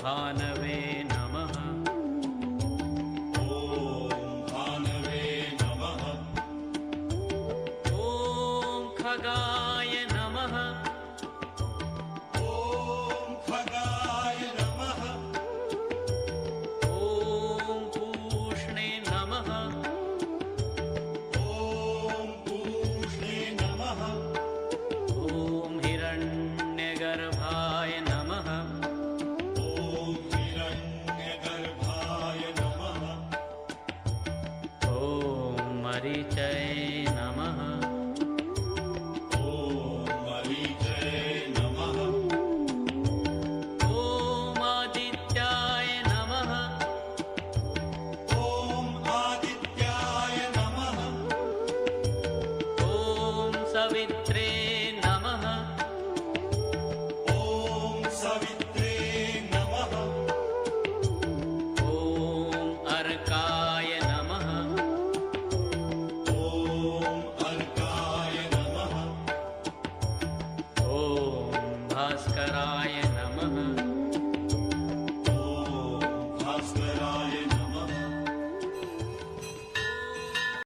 भानवे नमः। खगाय नमः। खगाय नमः। पूष्णे नमः। पूष्णे नमः। हिरण्यगर्भाय नमः। हिरण्यगर्भाय नमः। मरीचये नमः। आदित्याय नमः। आदित्याय नमः। सवित्रे